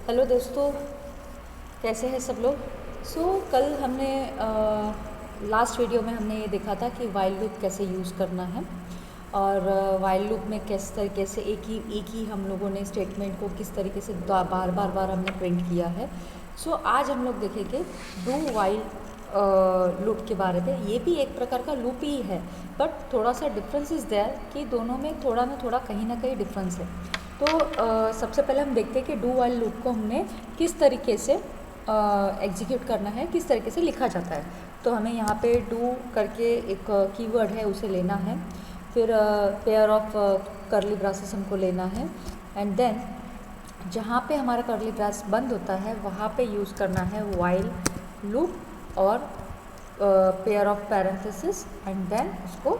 Hello दोस्तों, कैसे हैं सब लोग। कल हमने लास्ट वीडियो में हमने ये देखा था कि वाइल लूप कैसे यूज़ करना है और वाइल लूप में किस तरीके से एक ही हम लोगों ने स्टेटमेंट को किस तरीके से बार बार हमने प्रिंट किया है। आज हम लोग देखेंगे डू वाइल लूप के बारे में। ये भी एक प्रकार का लूप ही है, बट थोड़ा सा डिफरेंस इज़ देयर कि दोनों में थोड़ा कहीं ना कहीं डिफरेंस है। सबसे पहले हम देखते हैं कि डू वाइल लूप को हमने किस तरीके से एग्जीक्यूट करना है, किस तरीके से लिखा जाता है। तो हमें यहाँ पे डू करके एक कीवर्ड है, उसे लेना है। फिर पेयर ऑफ करली ब्रासेस हमको लेना है एंड देन जहाँ पे हमारा करली ब्रास बंद होता है वहाँ पे यूज़ करना है वाइल लूप और pair of parenthesis and then उसको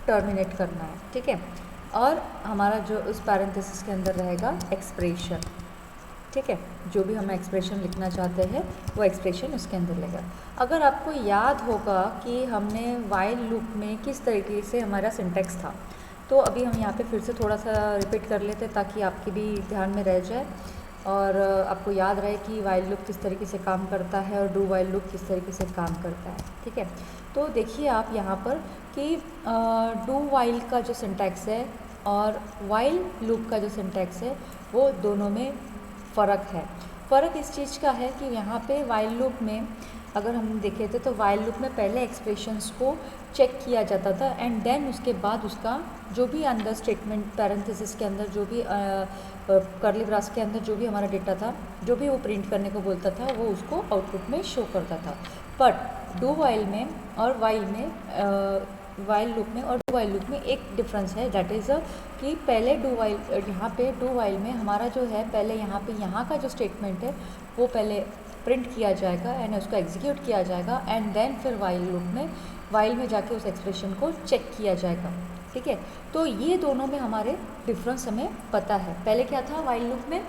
टर्मिनेट करना है, ठीक है। और हमारा जो उस पैरेंथेसिस के अंदर रहेगा एक्सप्रेशन, ठीक है। जो भी हम एक्सप्रेशन लिखना चाहते हैं वो एक्सप्रेशन उसके अंदर लगेगा। अगर आपको याद होगा कि हमने वाइल लूप में किस तरीके से हमारा सिंटेक्स था, तो अभी हम यहाँ पे फिर से थोड़ा सा रिपीट कर लेते हैं ताकि आपके भी ध्यान में रह जाए और आपको याद रहे कि वाइल लूप किस तरीके से काम करता है और डू वाइल लूप किस तरीके से काम करता है, ठीक है। तो देखिए आप यहाँ पर कि डू वाइल का जो सिंटैक्स है और वाइल लूप का जो सिंटैक्स है वो दोनों में फ़र्क है। फ़र्क इस चीज़ का है कि यहाँ पे वाइल लूप में अगर हम देखे थे तो वाइल लूप में पहले एक्सप्रेशंस को चेक किया जाता था एंड देन उसके बाद उसका जो भी अंदर स्टेटमेंट पैरेंथेसिस के अंदर जो भी करली ब्रास के अंदर जो भी हमारा डेटा था, जो भी वो प्रिंट करने को बोलता था वो उसको आउटपुट में शो करता था। बट डू वाइल में और वाइल लूप में और डू वाइल लूप में एक डिफरेंस है, दैट इज़ कि पहले डू वाइल यहाँ पे डू वाइल में हमारा जो है पहले यहाँ पे यहाँ का जो स्टेटमेंट है वो पहले प्रिंट किया जाएगा एंड उसको एग्जीक्यूट किया जाएगा एंड देन फिर वाइल में जाके उस एक्सप्रेशन को चेक किया जाएगा, ठीक है। तो ये दोनों में हमारे डिफरेंस हमें पता है। पहले क्या था वाइल लूप में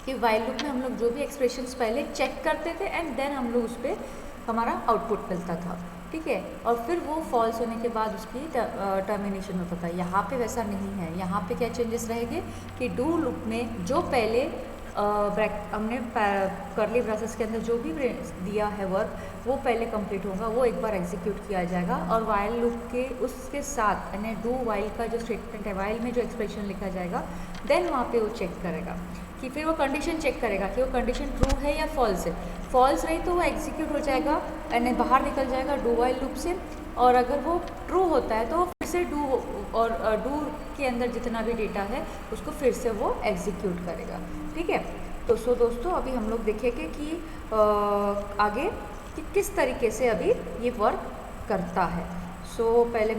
कि वाइल लूप में हम लोग जो भी एक्सप्रेशंस पहले चेक करते थे एंड देन हम लोग उस पर हमारा आउटपुट मिलता था, ठीक है। और फिर वो फॉल्स होने के बाद उसकी टर्मिनेशन होता था। यहाँ पे वैसा नहीं है। यहाँ पे क्या चेंजेस रहेंगे कि डू लूप में जो पहले हमने करली ब्रासेस के अंदर जो भी दिया है वर्क वो पहले कंप्लीट होगा, वो एक बार एग्जीक्यूट किया जाएगा और वाइल लूप के उसके साथ यानी डू वाइल का जो स्टेटमेंट है, वाइल में जो एक्सप्रेशन लिखा जाएगा देन वहाँ पे वो चेक करेगा कि फिर वो कंडीशन चेक करेगा कि वो कंडीशन ट्रू है या फॉल्स है। फॉल्स रही तो वो एग्जीक्यूट हो जाएगा यानी बाहर निकल जाएगा डू वाइल लूप से, और अगर वो ट्रू होता है तो वो फिर से डू के अंदर जितना भी डेटा है उसको फिर से वो एग्जीक्यूट करेगा, ठीक है। तो दोस्तों अभी हम लोग देखेंगे कि आगे कि किस तरीके से अभी ये वर्क करता है। पहले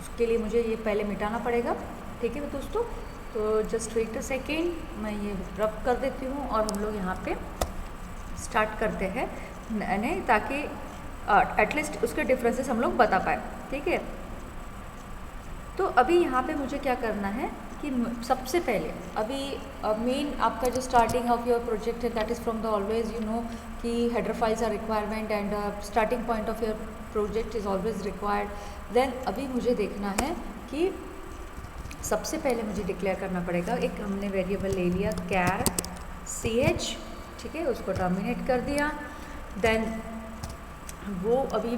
उसके लिए मुझे ये पहले मिटाना पड़ेगा, ठीक है दोस्तों। तो जस्ट वेट अ सेकेंड, मैं ये रब कर देती हूँ और हम लोग यहाँ पे स्टार्ट करते हैं नहीं, ताकि एटलीस्ट उसके डिफरेंसेस हम लोग बता पाए, ठीक है। तो अभी यहाँ पे मुझे क्या करना है कि सबसे पहले अभी मेन आपका जो स्टार्टिंग ऑफ योर प्रोजेक्ट है that is from the always you know कि header files are requirement and starting point of your project is always required. Then अभी मुझे देखना है कि सबसे पहले मुझे डिक्लेयर करना पड़ेगा, एक हमने वेरिएबल ले लिया कैर ch, ठीक है, उसको टर्मिनेट कर दिया। देन वो अभी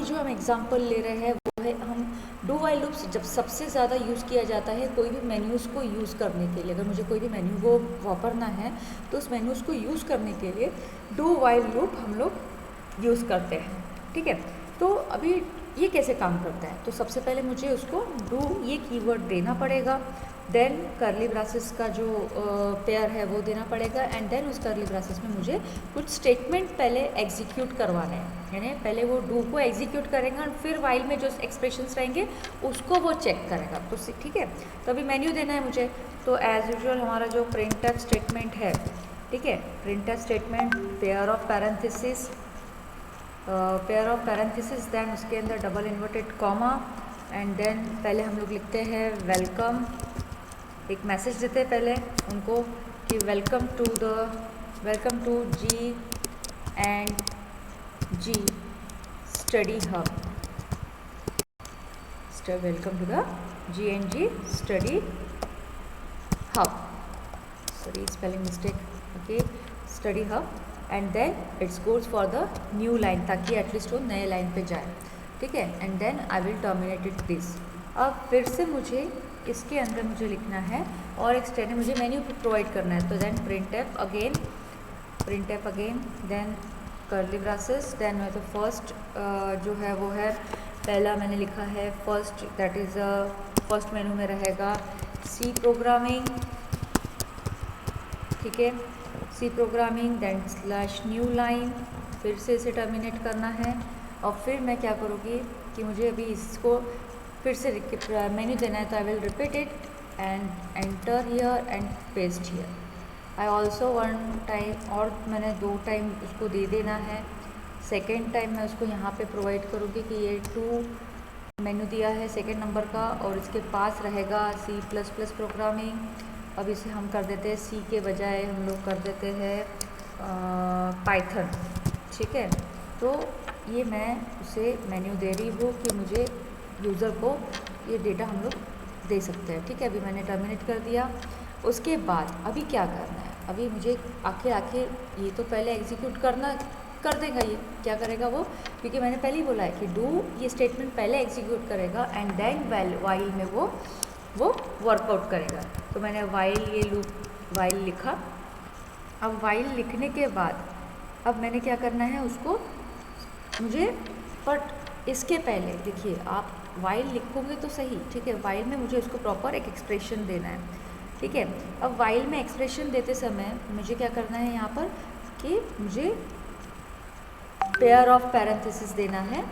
जो हम एग्जांपल ले रहे हैं वो है हम डू वाइल लूप्स जब सबसे ज़्यादा यूज़ किया जाता है कोई भी मेन्यूज़ को यूज़ करने के लिए। अगर मुझे कोई भी मेन्यू को वापरना है तो उस मेन्यूज़ को यूज़ करने के लिए डू वाइल लूप हम लोग यूज़ करते हैं, ठीक है। तो अभी ये कैसे काम करता है, तो सबसे पहले मुझे उसको डू ये कीवर्ड देना पड़ेगा, देन करली ब्रासेस का जो पेयर है वो देना पड़ेगा एंड देन उस करली ब्रासेस में मुझे कुछ स्टेटमेंट पहले एग्जीक्यूट करवाने हैं, यानी पहले वो डू को एग्जीक्यूट करेगा और फिर वाइल में जो एक्सप्रेशंस रहेंगे उसको वो चेक करेगा, तो ठीक है। तो अभी मेन्यू देना है मुझे, तो एज यूजुअल हमारा जो प्रिंटफ स्टेटमेंट है, ठीक है, printf statement pair of parenthesis then उसके अंदर double inverted comma and then पहले हम लोग लिखते हैं वेलकम, एक मैसेज देते हैं पहले उनको कि welcome to G and G study hub, welcome to the G and G study hub. Sorry spelling mistake, okay, study hub and then it's goes for the new line, ताकि at least वो नए line पे जाए, ठीक है। And then I will terminate it this. अब फिर से मुझे इसके अंदर मुझे लिखना है और एक स्टेटमेंट मुझे मेन्यू प्रोवाइड करना है, तो then printf again, then curly braces, then तो फर्स्ट जो है वो है, पहला मैंने लिखा है first, that is first menu में रहेगा सी प्रोग्रामिंग, ठीक है, C programming, then slash new line, फिर से इसे टर्मिनेट करना है। और फिर मैं क्या करूँगी कि मुझे अभी इसको फिर से मेन्यू देना है, तो I will repeat it and enter here and paste here. I also one time, और मैंने 2 टाइम उसको दे देना है। सेकेंड टाइम मैं उसको यहाँ पे प्रोवाइड करूँगी कि ये 2 मेन्यू दिया है सेकेंड नंबर का, और इसके पास रहेगा C++ प्रोग्रामिंग। अब इसे हम कर देते हैं सी के बजाय हम लोग कर देते हैं पाइथन, ठीक है। तो ये मैं उसे मेन्यू दे रही हूँ कि मुझे यूज़र को ये डेटा हम लोग दे सकते हैं, ठीक है। अभी मैंने टर्मिनेट कर दिया। उसके बाद अभी क्या करना है, अभी मुझे आखिर ये तो पहले एग्जीक्यूट कर देगा, ये क्या करेगा वो, क्योंकि मैंने पहले ही बोला है कि डू ये स्टेटमेंट पहले एग्जीक्यूट करेगा एंड देन वाइल में वो वर्कआउट करेगा। तो मैंने वाइल लिखा। अब वाइल लिखने के बाद अब मैंने क्या करना है उसको मुझे, बट इसके पहले देखिए आप वाइल लिखोगे तो सही, ठीक है। वाइल में मुझे उसको प्रॉपर एक एक्सप्रेशन देना है, ठीक है। अब वाइल में एक्सप्रेशन देते समय मुझे क्या करना है यहाँ पर कि मुझे पेयर ऑफ पैरेंथेसिस देना है,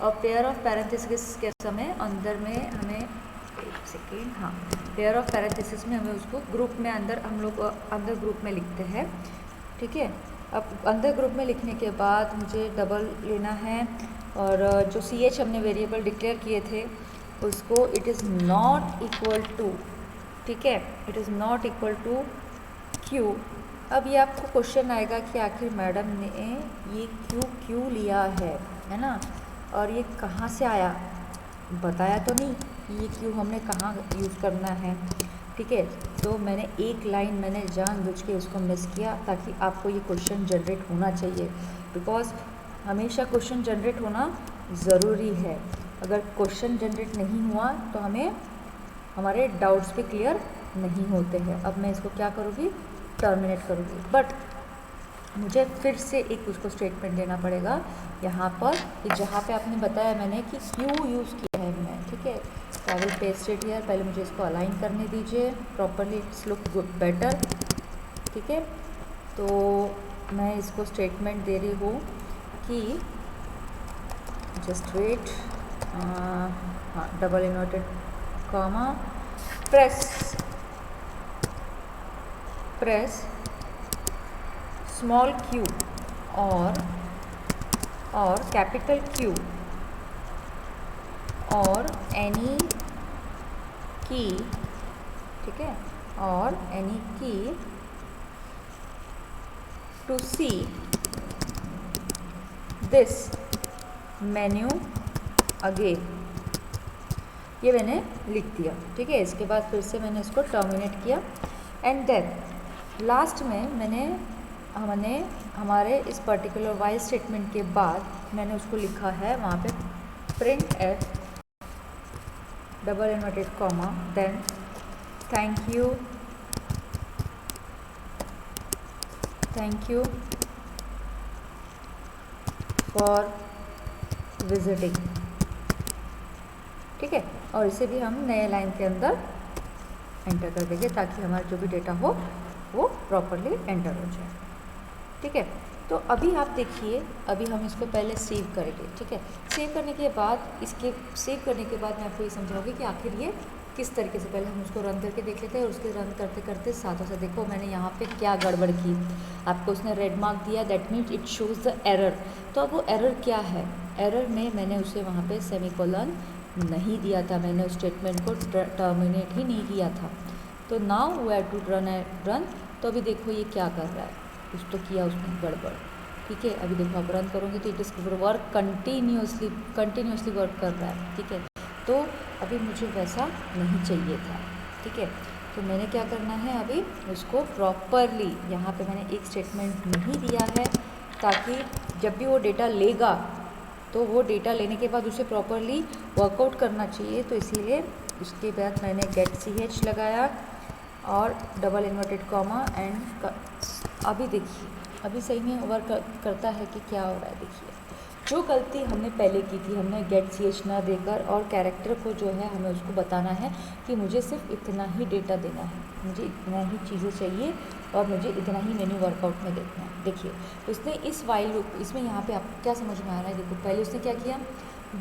और पेयर ऑफ पैरेंथेसिस के समय अंदर में हमें एक सेकेंड, हाँ, पेयर ऑफ पैरेंथेसिस में हमें उसको ग्रुप में हम लोग अंदर ग्रुप में लिखते हैं, ठीक है। अब अंदर ग्रुप में लिखने के बाद मुझे डबल लेना है, और जो CH हमने वेरिएबल डिक्लेयर किए थे उसको it is not equal to, ठीक है, it is not equal to Q. अब ये आपको क्वेश्चन आएगा कि आखिर मैडम ने ये क्यों लिया है ना, और ये कहाँ से आया, बताया तो नहीं ये क्यों हमने कहाँ यूज़ करना है, ठीक है। तो मैंने एक लाइन मैंने जानबूझ के उसको मिस किया ताकि आपको ये क्वेश्चन जनरेट होना चाहिए, बिकॉज हमेशा क्वेश्चन जनरेट होना ज़रूरी है। अगर क्वेश्चन जनरेट नहीं हुआ तो हमारे डाउट्स भी क्लियर नहीं होते हैं। अब मैं इसको क्या करूँगी, टर्मिनेट करूँगी, बट मुझे फिर से एक उसको स्टेटमेंट देना पड़ेगा यहाँ पर कि जहाँ पे आपने बताया मैंने कि क्यों यूज़ किया है मैं, ठीक है। I will paste it here. पहले मुझे इसको अलाइन करने दीजिए properly, it's look good better, ठीक है। तो मैं इसको स्टेटमेंट दे रही हूँ कि जस्ट वेट, हाँ, double inverted comma, press small q और कैपिटल Q और एनी की, ठीक है, और any key to see this menu again, ये मैंने लिख दिया, ठीक है। इसके बाद फिर से मैंने इसको टर्मिनेट किया एंड देन लास्ट में हमने हमारे इस पर्टिकुलर वाइल स्टेटमेंट के बाद मैंने उसको लिखा है वहाँ पे print F double inverted comma, then thank you for visiting, ठीक है। और इसे भी हम नए लाइन के अंदर एंटर कर देंगे ताकि हमारा जो भी डेटा हो वो प्रॉपरली एंटर हो जाए, ठीक है। तो अभी आप देखिए, अभी हम इसको पहले सेव करेंगे, ठीक है। सेव करने के बाद मैं आपको ये समझाऊंगी कि आखिर ये किस तरीके से, पहले हम उसको रन करके देख लेते हैं और उसके रन करते करते साथों साथ देखो मैंने यहाँ पे क्या गड़बड़ की। आपको उसने रेड मार्क दिया, that means it shows the error. तो अब वो एरर क्या है, एरर में मैंने उसे वहाँ पे सेमीकोलन नहीं दिया था, मैंने उस स्टेटमेंट को टर्मिनेट ही नहीं किया था। तो now we have to run. तो अभी देखो ये क्या कर रहा है, कुछ तो किया उसने गड़बड़, ठीक है। अभी देखो आप रन करोगे तो it is work continuously work कर रहा है, ठीक है। तो अभी मुझे वैसा नहीं चाहिए था, ठीक है। तो मैंने क्या करना है, अभी उसको प्रॉपरली यहाँ पे मैंने एक स्टेटमेंट नहीं दिया है, ताकि जब भी वो डेटा लेगा तो वो डेटा लेने के बाद उसे प्रॉपरली वर्कआउट करना चाहिए। तो इसीलिए उसके बाद मैंने गेट ch लगाया और डबल इन्वर्टेड कॉमा एंड अभी देखिए, अभी सही में वर्क करता है कि क्या हो रहा है। देखिए, जो गलती हमने पहले की थी, हमने गेट ch ना देकर और कैरेक्टर को जो है हमें उसको बताना है कि मुझे सिर्फ इतना ही डेटा देना है, मुझे इतना ही चीज़ें चाहिए और मुझे इतना ही मेन्यू वर्कआउट में देखना है। देखिए, उसने इस वाइल लूप, इसमें यहाँ पे आपको क्या समझ में आ रहा है। देखो, पहले उसने क्या किया,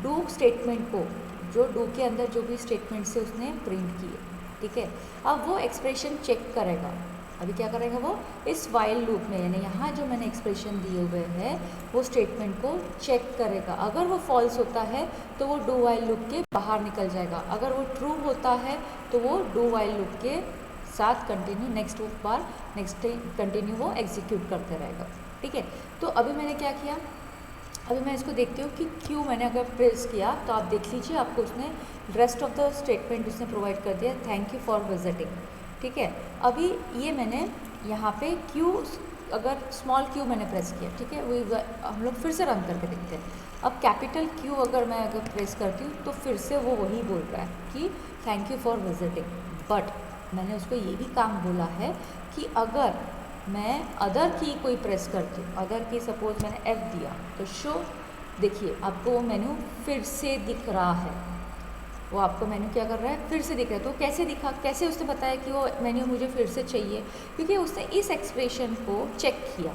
डू स्टेटमेंट को, जो डू के अंदर जो भी स्टेटमेंट से उसने प्रिंट किए, ठीक है। अब वो एक्सप्रेशन चेक करेगा। अभी क्या करेगा वो, इस वाइल लूप में, यानी यहाँ जो मैंने एक्सप्रेशन दिए हुए हैं वो स्टेटमेंट को चेक करेगा। अगर वो फॉल्स होता है तो वो डू वाइल लूप के बाहर निकल जाएगा, अगर वो ट्रू होता है तो वो डू वाइल लूप के साथ कंटिन्यू नेक्स्ट कंटिन्यू वो एग्जीक्यूट करते रहेगा, ठीक है। तो अभी मैंने क्या किया, अभी मैं इसको देखती हूँ कि क्यों मैंने अगर प्रेस किया तो आप देख लीजिए, आपको उसने रेस्ट ऑफ द स्टेटमेंट उसने प्रोवाइड कर दिया, थैंक यू फॉर विजिटिंग, ठीक है। अभी ये मैंने यहाँ पे क्यू, अगर स्मॉल क्यू मैंने प्रेस किया, ठीक है, वही हम लोग फिर से रन करके देखते हैं। अब कैपिटल क्यू अगर मैं प्रेस करती हूँ तो फिर से वो वही बोल रहा है कि thank you for visiting, but मैंने उसको ये भी काम बोला है कि अगर मैं अदर की कोई प्रेस करती हूँ, अदर की सपोज मैंने F दिया तो शो, देखिए आपको वो मेन्यू फिर से दिख रहा है, वो आपको मेन्यू क्या कर रहा है, फिर से दिख रहा है। तो कैसे दिखा, कैसे उसने बताया कि वो मेन्यू मुझे फिर से चाहिए, क्योंकि उसने इस एक्सप्रेशन को चेक किया,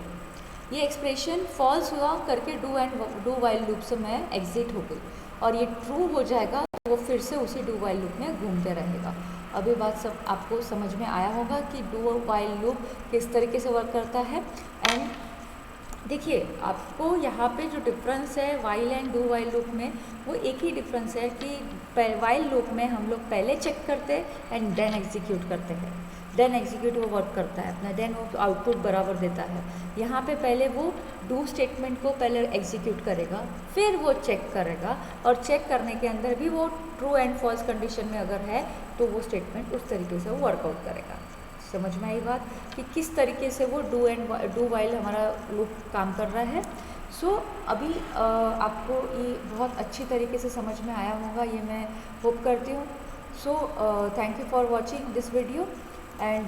ये एक्सप्रेशन फॉल्स हुआ करके डू वाइल लूप से मैं एग्जिट हो गई, और ये ट्रू हो जाएगा तो वो फिर से उसी डू वाइल लूप में घूमते रहेगा। अभी बात सब आपको समझ में आया होगा कि डू वाइल लूप किस तरीके से वर्क करता है। एंड देखिए, आपको यहाँ पे जो डिफरेंस है while and do while loop में, वो एक ही डिफरेंस है कि वाइल लूप में हम लोग पहले चेक करते हैं एंड देन एग्जीक्यूट करते हैं, देन एग्जीक्यूट वो वर्क करता है अपना, देन वो आउटपुट बराबर देता है। यहाँ पे पहले वो डू स्टेटमेंट को पहले एग्जीक्यूट करेगा, फिर वो चेक करेगा, और चेक करने के अंदर भी वो ट्रू एंड फॉल्स कंडीशन में अगर है तो वो स्टेटमेंट उस तरीके से वो वर्कआउट करेगा। समझ में आई बात कि किस तरीके से वो डू वाइल हमारा लूप काम कर रहा है। सो अभी आपको ये बहुत अच्छी तरीके से समझ में आया होगा, ये मैं होप करती हूँ। So thank you for watching this video and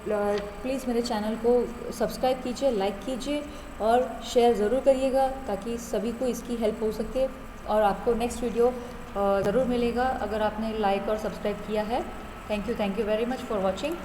please मेरे चैनल को सब्सक्राइब कीजिए, लाइक कीजिए और शेयर ज़रूर करिएगा, ताकि सभी को इसकी हेल्प हो सके और आपको नेक्स्ट वीडियो ज़रूर मिलेगा अगर आपने लाइक और सब्सक्राइब किया है। Thank you very much for watching.